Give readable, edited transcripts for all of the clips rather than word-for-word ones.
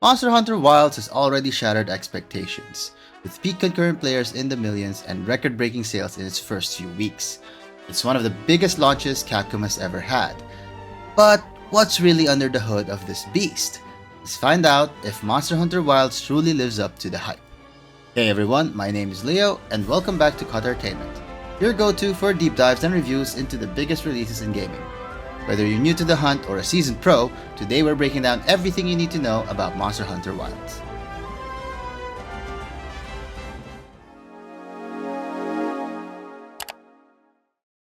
Monster Hunter Wilds has already shattered expectations, with peak concurrent players in the millions and record-breaking sales in its first few weeks. It's one of the biggest launches Capcom has ever had. But what's really under the hood of this beast? Let's find out if Monster Hunter Wilds truly lives up to the hype. Hey everyone, my name is Leo, and welcome back to Qatartainment, your go-to for deep dives and reviews into the biggest releases in gaming. Whether you're new to the hunt or a seasoned pro, today we're breaking down everything you need to know about Monster Hunter Wilds.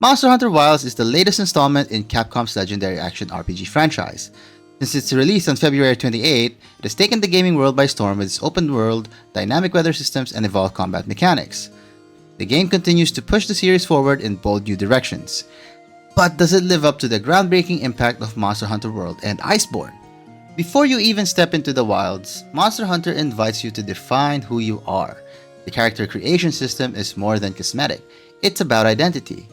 Monster Hunter Wilds is the latest installment in Capcom's legendary action RPG franchise. Since its release on February 28, it has taken the gaming world by storm with its open world, dynamic weather systems, and evolved combat mechanics. The game continues to push the series forward in bold new directions. But does it live up to the groundbreaking impact of Monster Hunter World and Iceborne? Before you even step into the wilds, Monster Hunter invites you to define who you are. The character creation system is more than cosmetic, it's about identity.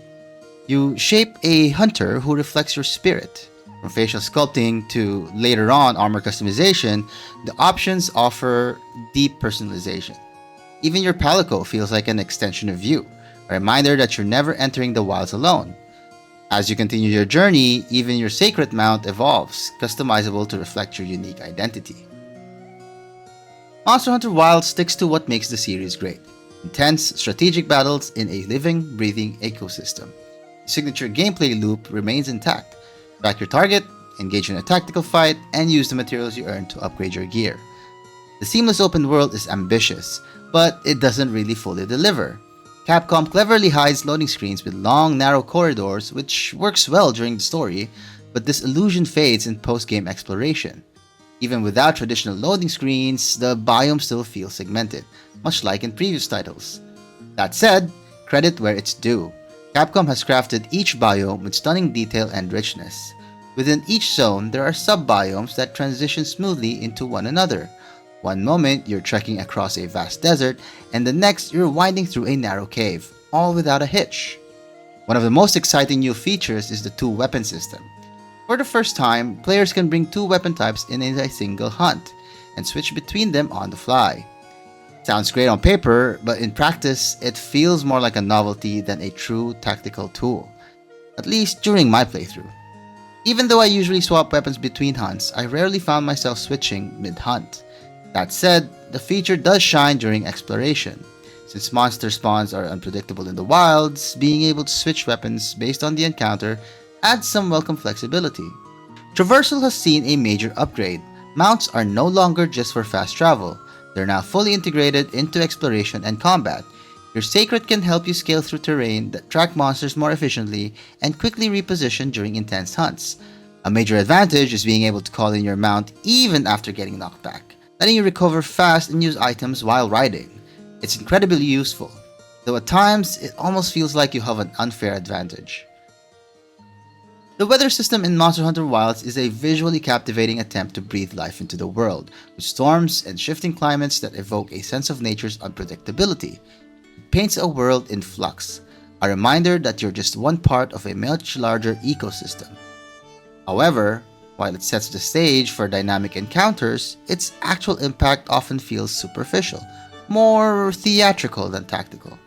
You shape a hunter who reflects your spirit. From facial sculpting to later on armor customization, the options offer deep personalization. Even your palico feels like an extension of you, a reminder that you're never entering the wilds alone. As you continue your journey, even your Seikret mount evolves, customizable to reflect your unique identity. Monster Hunter Wilds sticks to what makes the series great: intense, strategic battles in a living, breathing ecosystem. The signature gameplay loop remains intact. Track your target, engage in a tactical fight, and use the materials you earn to upgrade your gear. The seamless open world is ambitious, but it doesn't really fully deliver. Capcom cleverly hides loading screens with long, narrow corridors, which works well during the story, but this illusion fades in post-game exploration. Even without traditional loading screens, the biome still feels segmented, much like in previous titles. That said, credit where it's due. Capcom has crafted each biome with stunning detail and richness. Within each zone, there are sub-biomes that transition smoothly into one another. One moment, you're trekking across a vast desert, and the next, you're winding through a narrow cave, all without a hitch. One of the most exciting new features is the two-weapon system. For the first time, players can bring two weapon types in a single hunt, and switch between them on the fly. Sounds great on paper, but in practice, it feels more like a novelty than a true tactical tool. At least during my playthrough. Even though I usually swap weapons between hunts, I rarely found myself switching mid-hunt. That said, the feature does shine during exploration. Since monster spawns are unpredictable in the wilds, being able to switch weapons based on the encounter adds some welcome flexibility. Traversal has seen a major upgrade. Mounts are no longer just for fast travel. They're now fully integrated into exploration and combat. Your Seikret can help you scale through terrain, that track monsters more efficiently, and quickly reposition during intense hunts. A major advantage is being able to call in your mount even after getting knocked back, letting you recover fast and use items while riding. It's incredibly useful, though at times it almost feels like you have an unfair advantage. The weather system in Monster Hunter Wilds is a visually captivating attempt to breathe life into the world, with storms and shifting climates that evoke a sense of nature's unpredictability. It paints a world in flux, a reminder that you're just one part of a much larger ecosystem. However, while it sets the stage for dynamic encounters, its actual impact often feels superficial, more theatrical than tactical.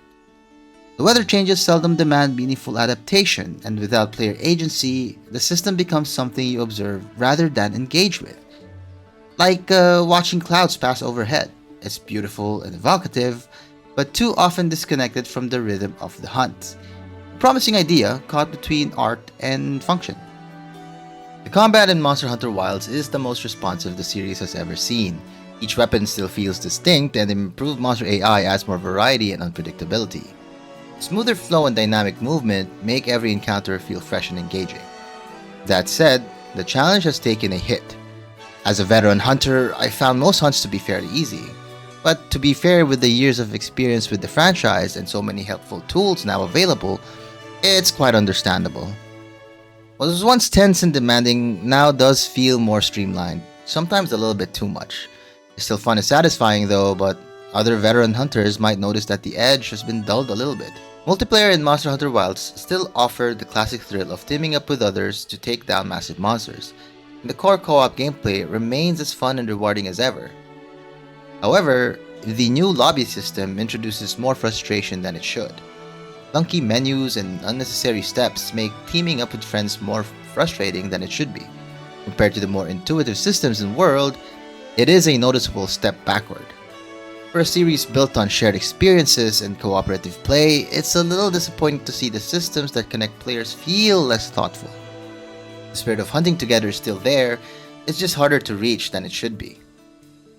The weather changes seldom demand meaningful adaptation, and without player agency, the system becomes something you observe rather than engage with. Like watching clouds pass overhead. It's beautiful and evocative, but too often disconnected from the rhythm of the hunt. A promising idea caught between art and function. The combat in Monster Hunter Wilds is the most responsive the series has ever seen. Each weapon still feels distinct, and the improved monster AI adds more variety and unpredictability. Smoother flow and dynamic movement make every encounter feel fresh and engaging. That said, the challenge has taken a hit. As a veteran hunter, I found most hunts to be fairly easy. But to be fair, with the years of experience with the franchise and so many helpful tools now available, it's quite understandable. What was once tense and demanding now does feel more streamlined, sometimes a little bit too much. It's still fun and satisfying though, but other veteran hunters might notice that the edge has been dulled a little bit. Multiplayer in Monster Hunter Wilds still offered the classic thrill of teaming up with others to take down massive monsters. The core co-op gameplay remains as fun and rewarding as ever. However, the new lobby system introduces more frustration than it should. Clunky menus and unnecessary steps make teaming up with friends more frustrating than it should be. Compared to the more intuitive systems and world, it is a noticeable step backward. For a series built on shared experiences and cooperative play, it's a little disappointing to see the systems that connect players feel less thoughtful. The spirit of hunting together is still there, it's just harder to reach than it should be.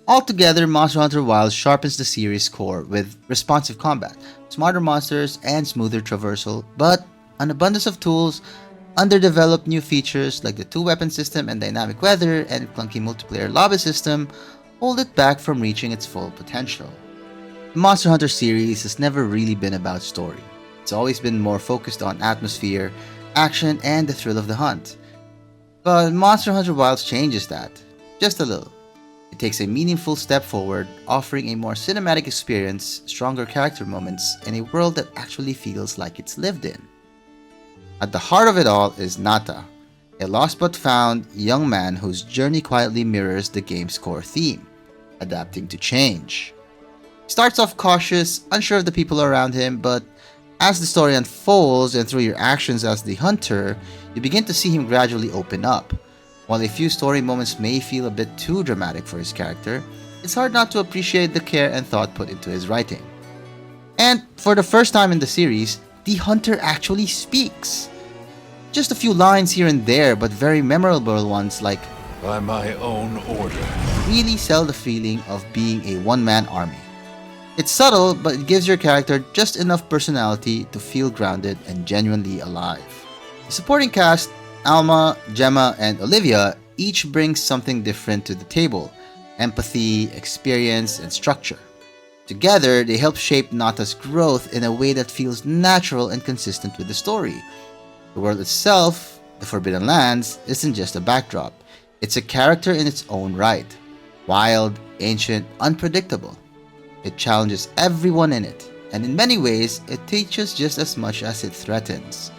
Altogether, Monster Hunter Wilds sharpens the series' core with responsive combat, smarter monsters, and smoother traversal, but an abundance of tools, underdeveloped new features like the two-weapon system and dynamic weather and clunky multiplayer lobby system hold it back from reaching its full potential. The Monster Hunter series has never really been about story. It's always been more focused on atmosphere, action, and the thrill of the hunt. But Monster Hunter Wilds changes that, just a little. It takes a meaningful step forward, offering a more cinematic experience, stronger character moments, and a world that actually feels like it's lived in. At the heart of it all is Nata, a lost but found young man whose journey quietly mirrors the game's core theme, adapting to change. He starts off cautious, unsure of the people around him, but as the story unfolds and through your actions as the hunter, you begin to see him gradually open up. While a few story moments may feel a bit too dramatic for his character, it's hard not to appreciate the care and thought put into his writing. And for the first time in the series, the hunter actually speaks. Just a few lines here and there, but very memorable ones like, "By my own order," really sell the feeling of being a one-man army. It's subtle, but it gives your character just enough personality to feel grounded and genuinely alive. The supporting cast, Alma, Gemma, and Olivia, each brings something different to the table: empathy, experience, and structure. Together, they help shape Nata's growth in a way that feels natural and consistent with the story. The world itself, the Forbidden Lands, isn't just a backdrop. It's a character in its own right. Wild, ancient, unpredictable. It challenges everyone in it, and in many ways, it teaches just as much as it threatens.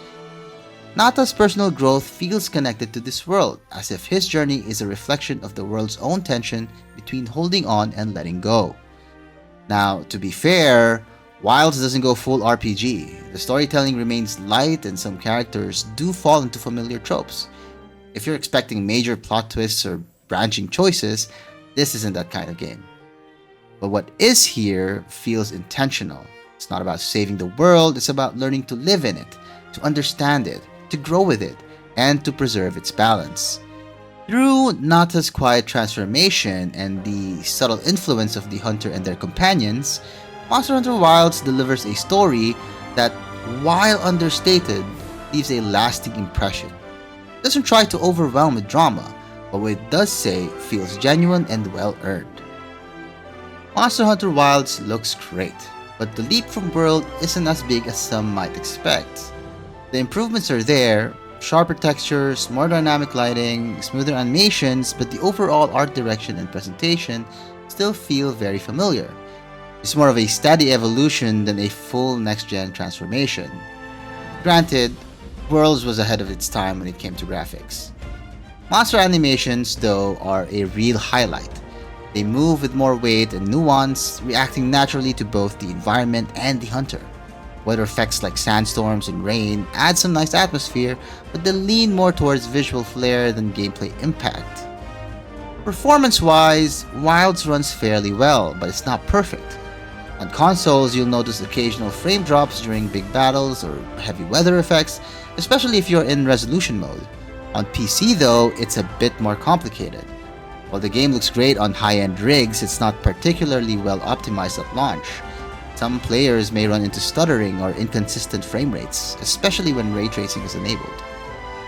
Nata's personal growth feels connected to this world, as if his journey is a reflection of the world's own tension between holding on and letting go. Now, to be fair, Wilds doesn't go full RPG. The storytelling remains light and some characters do fall into familiar tropes. If you're expecting major plot twists or branching choices, this isn't that kind of game. But what is here feels intentional. It's not about saving the world, it's about learning to live in it, to understand it, to grow with it, and to preserve its balance. Through Nata's quiet transformation and the subtle influence of the hunter and their companions, Monster Hunter Wilds delivers a story that, while understated, leaves a lasting impression. It doesn't try to overwhelm with drama, but what it does say feels genuine and well-earned. Monster Hunter Wilds looks great, but the leap from world isn't as big as some might expect. The improvements are there: sharper textures, more dynamic lighting, smoother animations, but the overall art direction and presentation still feel very familiar. It's more of a steady evolution than a full next-gen transformation. Granted, Worlds was ahead of its time when it came to graphics. Monster animations, though, are a real highlight. They move with more weight and nuance, reacting naturally to both the environment and the hunter. Weather effects like sandstorms and rain add some nice atmosphere, but they lean more towards visual flair than gameplay impact. Performance-wise, Wilds runs fairly well, but it's not perfect. On consoles, you'll notice occasional frame drops during big battles or heavy weather effects, especially if you're in resolution mode. On PC though, it's a bit more complicated. While the game looks great on high-end rigs, it's not particularly well optimized at launch. Some players may run into stuttering or inconsistent frame rates, especially when ray tracing is enabled.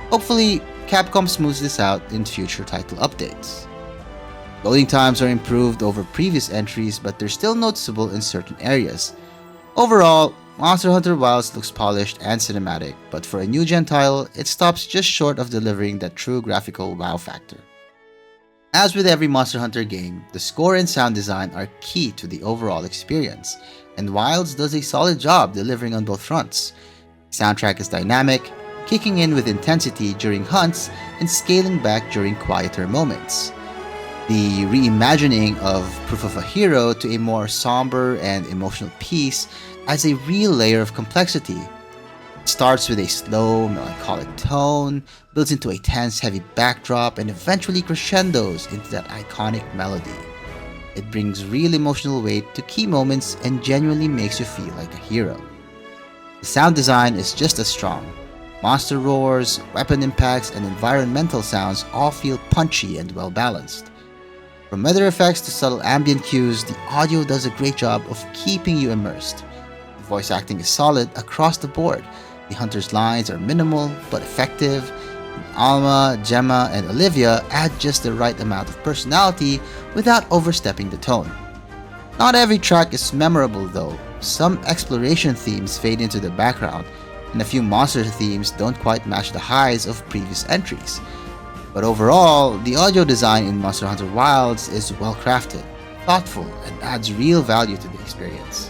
Hopefully, Capcom smooths this out in future title updates. Loading times are improved over previous entries, but they're still noticeable in certain areas. Overall, Monster Hunter Wilds looks polished and cinematic, but for a new-gen title, it stops just short of delivering that true graphical wow factor. As with every Monster Hunter game, the score and sound design are key to the overall experience, and Wilds does a solid job delivering on both fronts. The soundtrack is dynamic, kicking in with intensity during hunts and scaling back during quieter moments. The reimagining of Proof of a Hero to a more somber and emotional piece adds a real layer of complexity. It starts with a slow, melancholic tone, builds into a tense, heavy backdrop, and eventually crescendos into that iconic melody. It brings real emotional weight to key moments and genuinely makes you feel like a hero. The sound design is just as strong. Monster roars, weapon impacts, and environmental sounds all feel punchy and well balanced. From weather effects to subtle ambient cues, the audio does a great job of keeping you immersed. The voice acting is solid across the board. The hunter's lines are minimal but effective. Alma, Gemma, and Olivia add just the right amount of personality without overstepping the tone. Not every track is memorable though. Some exploration themes fade into the background, and a few monster themes don't quite match the highs of previous entries. But overall, the audio design in Monster Hunter Wilds is well crafted, thoughtful, and adds real value to the experience.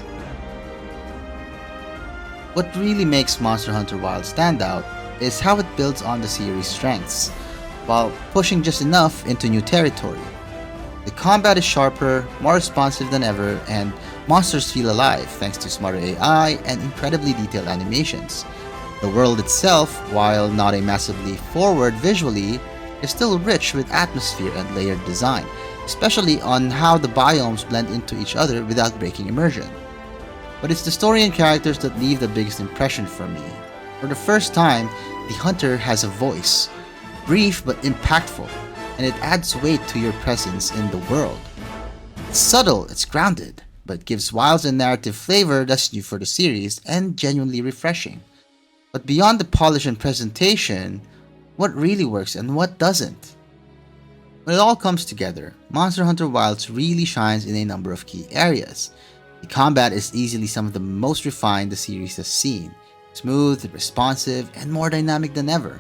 What really makes Monster Hunter Wilds stand out is how it builds on the series' strengths, while pushing just enough into new territory. The combat is sharper, more responsive than ever, and monsters feel alive thanks to smarter AI and incredibly detailed animations. The world itself, while not a massively forward visually, is still rich with atmosphere and layered design, especially on how the biomes blend into each other without breaking immersion. But it's the story and characters that leave the biggest impression for me. For the first time, the hunter has a voice, brief but impactful, and it adds weight to your presence in the world. It's subtle, it's grounded, but gives Wilds a narrative flavor that's new for the series and genuinely refreshing. But beyond the polish and presentation, what really works and what doesn't? When it all comes together, Monster Hunter Wilds really shines in a number of key areas. The combat is easily some of the most refined the series has seen, smooth, responsive, and more dynamic than ever.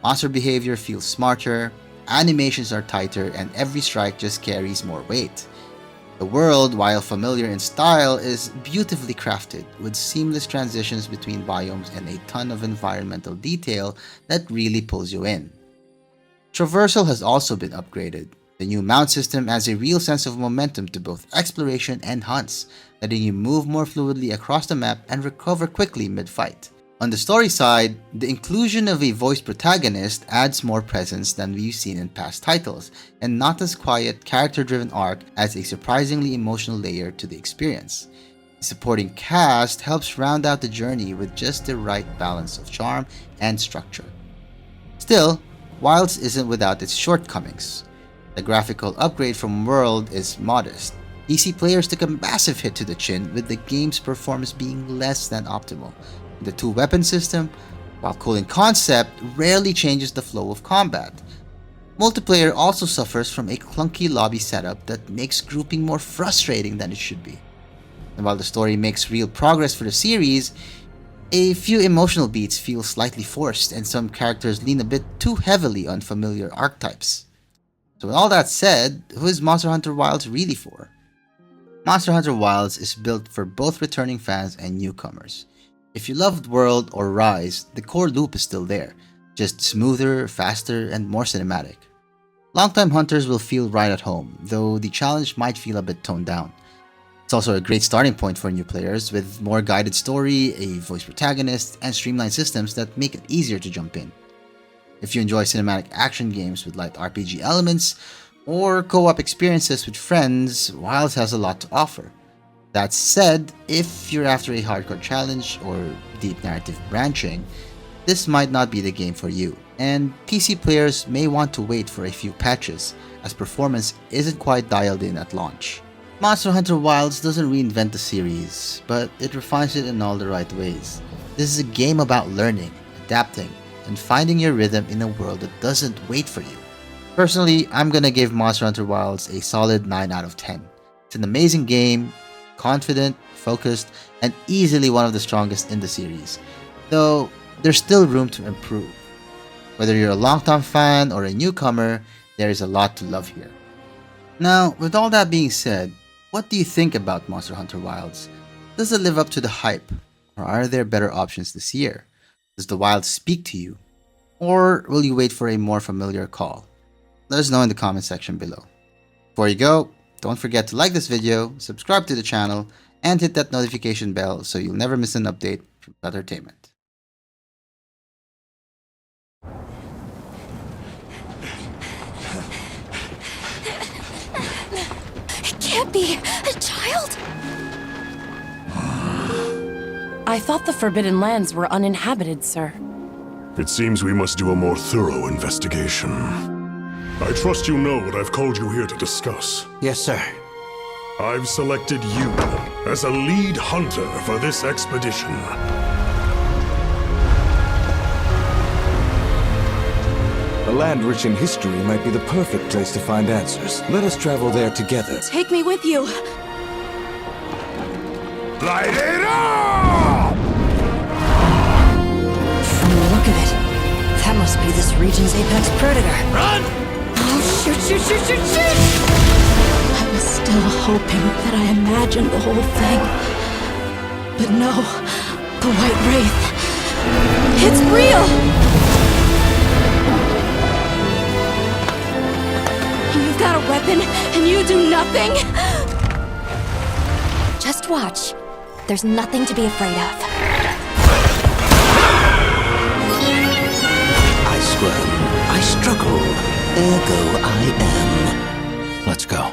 Monster behavior feels smarter, animations are tighter, and every strike just carries more weight. The world, while familiar in style, is beautifully crafted, with seamless transitions between biomes and a ton of environmental detail that really pulls you in. Traversal has also been upgraded. The new mount system adds a real sense of momentum to both exploration and hunts, letting you move more fluidly across the map and recover quickly mid-fight. On the story side, the inclusion of a voiced protagonist adds more presence than we've seen in past titles, and not as quiet, character-driven arc adds a surprisingly emotional layer to the experience. The supporting cast helps round out the journey with just the right balance of charm and structure. Still, Wilds isn't without its shortcomings. The graphical upgrade from World is modest. PC players took a massive hit to the chin, with the game's performance being less than optimal. The two-weapon system, while cool in concept, rarely changes the flow of combat. Multiplayer also suffers from a clunky lobby setup that makes grouping more frustrating than it should be. And while the story makes real progress for the series, a few emotional beats feel slightly forced and some characters lean a bit too heavily on familiar archetypes. So with all that said, who is Monster Hunter Wilds really for? Monster Hunter Wilds is built for both returning fans and newcomers. If you loved World or Rise, the core loop is still there, just smoother, faster, and more cinematic. Longtime hunters will feel right at home, though the challenge might feel a bit toned down. It's also a great starting point for new players, with more guided story, a voice protagonist, and streamlined systems that make it easier to jump in. If you enjoy cinematic action games with light RPG elements, or co-op experiences with friends, Wilds has a lot to offer. That said, if you're after a hardcore challenge or deep narrative branching, this might not be the game for you, and PC players may want to wait for a few patches, as performance isn't quite dialed in at launch. Monster Hunter Wilds doesn't reinvent the series, but it refines it in all the right ways. This is a game about learning, adapting, and finding your rhythm in a world that doesn't wait for you. Personally, I'm gonna give Monster Hunter Wilds a solid 9 out of 10. It's an amazing game, confident, focused, and easily one of the strongest in the series, though there's still room to improve. Whether you're a longtime fan or a newcomer, there is a lot to love here. Now, with all that being said, what do you think about Monster Hunter Wilds? Does it live up to the hype, or are there better options this year? Does the wild speak to you? Or will you wait for a more familiar call? Let us know in the comment section below. Before you go, don't forget to like this video, subscribe to the channel, and hit that notification bell so you'll never miss an update from Qatartainment. It can't be a child. I thought the Forbidden Lands were uninhabited, sir. It seems we must do a more thorough investigation. I trust you know what I've called you here to discuss. Yes, sir. I've selected you as a lead hunter for this expedition. A land rich in history might be the perfect place to find answers. Let us travel there together. Take me with you. Light it up! From the look of it, that must be this region's apex predator. Run! Oh, shoot, shoot, shoot, shoot, shoot! I was still hoping that I imagined the whole thing. But no, the White Wraith. It's real! You've got a weapon, and you do nothing? Just watch. There's nothing to be afraid of. I squirm, I struggle, ergo I am. Let's go.